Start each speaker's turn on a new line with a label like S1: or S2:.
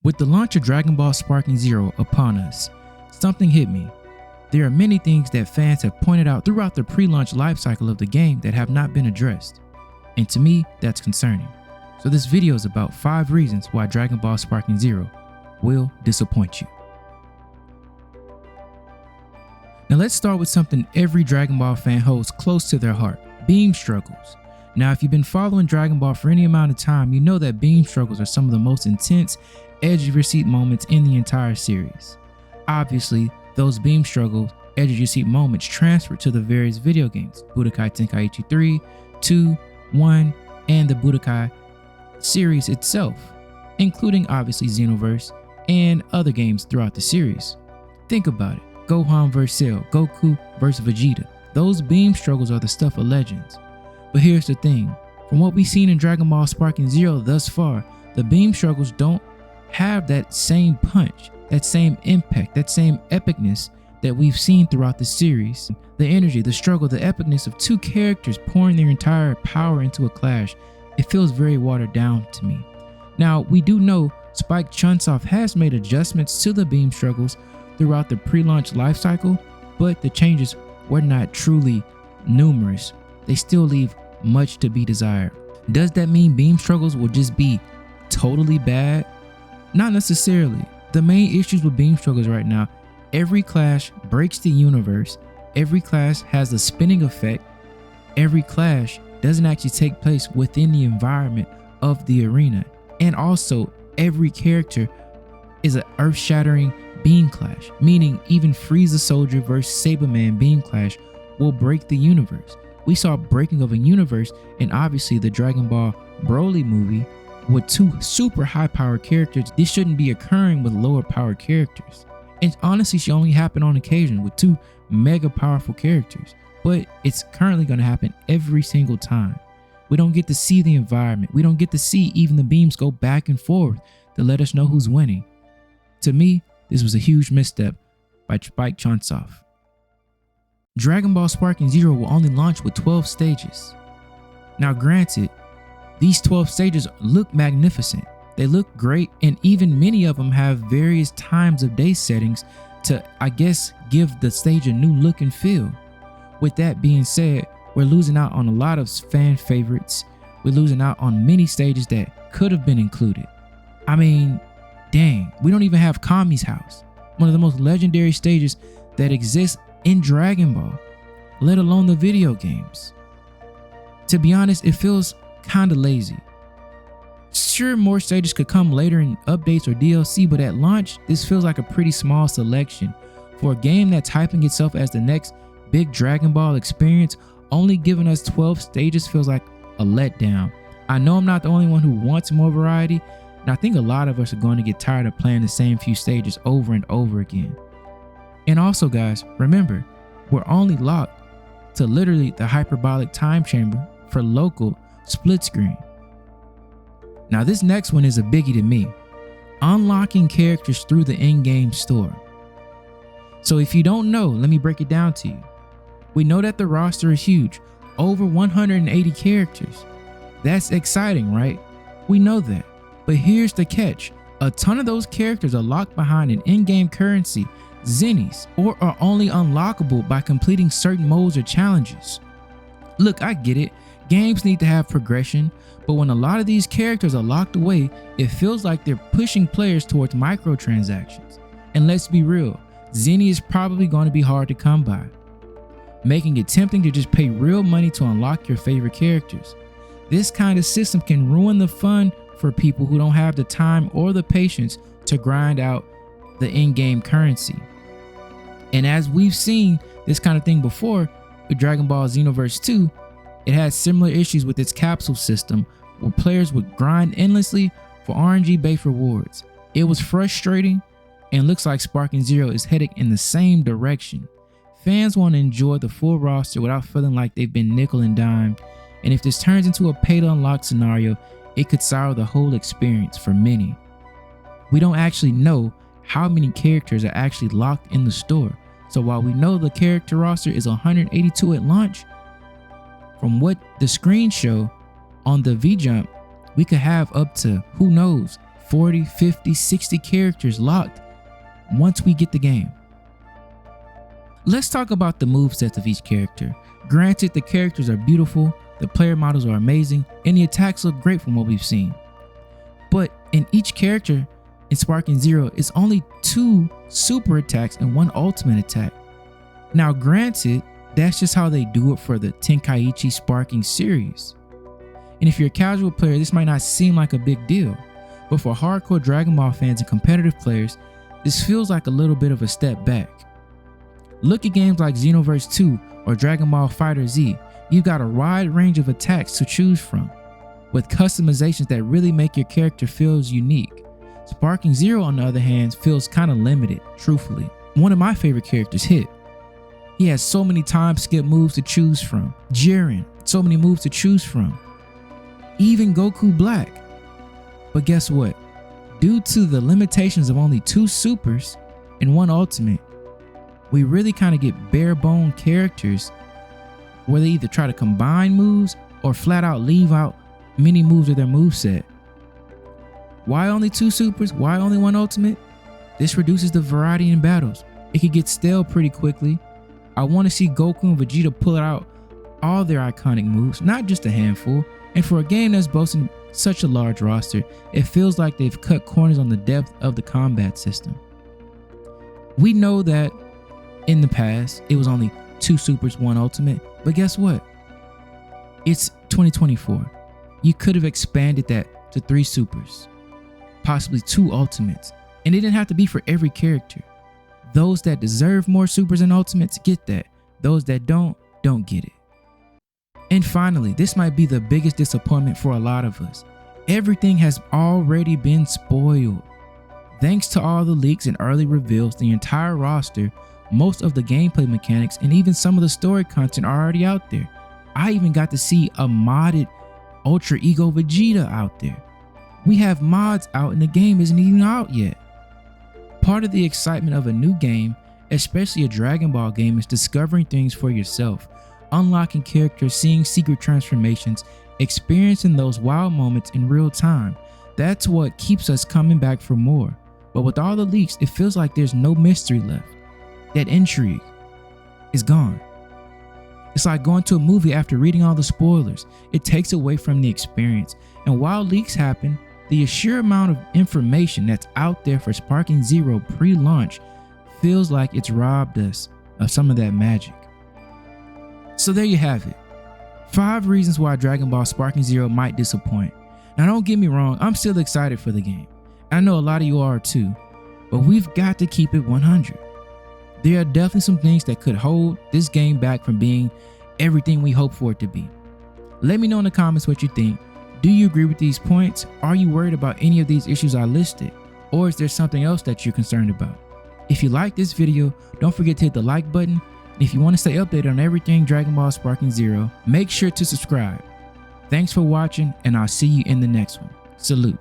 S1: With the launch of Dragon Ball Sparking Zero upon us, something hit me. There are many things that fans have pointed out throughout the pre-launch lifecycle of the game that have not been addressed, and to me, that's concerning. So this video is about 5 reasons why Dragon Ball Sparking Zero will disappoint you. Now let's start with something every Dragon Ball fan holds close to their heart: beam struggles. Now if you've been following Dragon Ball for any amount of time, you know that beam struggles are some of the most intense, edge of your seat moments in the entire series. Obviously, those beam struggles, edge of your seat moments transfer to the various video games: Budokai Tenkaichi 3, 2, 1, and the Budokai series itself, including obviously Xenoverse and other games throughout the series. Think about it: Gohan vs Cell, Goku vs Vegeta. Those beam struggles are the stuff of legends. But here's the thing: from what we've seen in Dragon Ball Sparking Zero thus far, the beam struggles don't have that same punch, that same impact, that same epicness that we've seen throughout the series. The energy, the struggle, the epicness of 2 characters pouring their entire power into a clash, it feels very watered down to me. Now, we do know Spike Chunsoft has made adjustments to the beam struggles throughout the pre-launch lifecycle, but the changes were not truly numerous. They still leave much to be desired. Does that mean beam struggles will just be totally bad? Not necessarily. The main issues with beam struggles right now: every clash breaks the universe, every clash has a spinning effect, every clash doesn't actually take place within the environment of the arena, and also every character is an earth-shattering beam clash, meaning even Frieza Soldier versus Saberman beam clash will break the universe. We saw breaking of a universe in obviously the Dragon Ball Broly movie with 2 super high-powered characters. This shouldn't be occurring with lower-powered characters. And honestly, should only happen on occasion with 2 mega powerful characters. But it's currently going to happen every single time. We don't get to see the environment. We don't get to see even the beams go back and forth to let us know who's winning. To me, this was a huge misstep by Spike Chunsoft. Dragon Ball Sparking Zero will only launch with 12 stages. Now granted, these 12 stages look magnificent. They look great, and even many of them have various times of day settings to, I guess, give the stage a new look and feel. With that being said, we're losing out on a lot of fan favorites. We're losing out on many stages that could have been included. I mean, dang, we don't even have Kami's house, one of the most legendary stages that exists in Dragon Ball, let alone the video games. To be honest, it feels kind of lazy. Sure, more stages could come later in updates or DLC, but at launch, this feels like a pretty small selection. For a game that's hyping itself as the next big Dragon Ball experience, only giving us 12 stages feels like a letdown. I know I'm not the only one who wants more variety, and I think a lot of us are going to get tired of playing the same few stages over and over again. And also guys, remember, we're only locked to literally the hyperbolic time chamber for local split screen. Now this next one is a biggie to me: unlocking characters through the in-game store. So if you don't know, let me break it down to you. We know that the roster is huge, over 180 characters. That's exciting, right? We know that. But here's the catch: a ton of those characters are locked behind an in-game currency, Zennies, or are only unlockable by completing certain modes or challenges. Look, I get it. Games need to have progression, but when a lot of these characters are locked away, it feels like they're pushing players towards microtransactions. And let's be real, Zenny is probably going to be hard to come by, making it tempting to just pay real money to unlock your favorite characters. This kind of system can ruin the fun for people who don't have the time or the patience to grind out the in-game currency. And as we've seen this kind of thing before with Dragon Ball Xenoverse 2, it had similar issues with its capsule system where players would grind endlessly for RNG-based rewards. It was frustrating, and looks like Sparking Zero is headed in the same direction. Fans want to enjoy the full roster without feeling like they've been nickel and dime, and if this turns into a pay-to-unlock scenario, it could sour the whole experience for many. We don't actually know how many characters are actually locked in the store, so while we know the character roster is 182 at launch, from what the screens show on the V-Jump, we could have up to, who knows, 40, 50, 60 characters locked once we get the game. Let's talk about the movesets of each character. Granted, the characters are beautiful, the player models are amazing, and the attacks look great from what we've seen. But in each character in Sparking Zero, it's only 2 super attacks and 1 ultimate attack. Now granted, that's just how they do it for the Tenkaichi Sparking series. And if you're a casual player, this might not seem like a big deal, but for hardcore Dragon Ball fans and competitive players, this feels like a little bit of a step back. Look at games like Xenoverse 2 or Dragon Ball FighterZ. You've got a wide range of attacks to choose from, with customizations that really make your character feel unique. Sparking Zero, on the other hand, feels kind of limited, truthfully. One of my favorite characters, Hit. He has so many time skip moves to choose from. Jiren, so many moves to choose from. Even Goku Black. But guess what? Due to the limitations of only 2 supers and 1 ultimate, we really kind of get bare bone characters where they either try to combine moves or flat out leave out many moves of their moveset. Why only 2 supers? Why only 1 ultimate? This reduces the variety in battles. It could get stale pretty quickly. I want to see Goku and Vegeta pull out all their iconic moves, not just a handful. And for a game that's boasting such a large roster, it feels like they've cut corners on the depth of the combat system. We know that in the past, it was only 2 supers, 1 ultimate, but guess what? It's 2024. You could have expanded that to 3 supers, possibly 2 ultimates, and it didn't have to be for every character. Those that deserve more supers and ultimates get that. Those that don't get it. And finally, this might be the biggest disappointment for a lot of us. Everything has already been spoiled. Thanks to all the leaks and early reveals, the entire roster, most of the gameplay mechanics, and even some of the story content are already out there. I even got to see a modded Ultra Ego Vegeta out there. We have mods out and the game isn't even out yet. Part of the excitement of a new game, especially a Dragon Ball game, is discovering things for yourself, unlocking characters, seeing secret transformations, experiencing those wow moments in real time. That's what keeps us coming back for more. But with all the leaks, it feels like there's no mystery left. That intrigue is gone. It's like going to a movie after reading all the spoilers. It takes away from the experience. And while leaks happen, the sheer amount of information that's out there for Sparking Zero pre-launch feels like it's robbed us of some of that magic. So there you have it. 5 reasons why Dragon Ball Sparking Zero might disappoint. Now don't get me wrong, I'm still excited for the game. I know a lot of you are too, but we've got to keep it 100. There are definitely some things that could hold this game back from being everything we hope for it to be. Let me know in the comments what you think. Do you agree with these points? Are you worried about any of these issues I listed? Or is there something else that you're concerned about? If you like this video, don't forget to hit the like button. And if you want to stay updated on everything Dragon Ball Sparking Zero, make sure to subscribe. Thanks for watching, and I'll see you in the next one. Salute.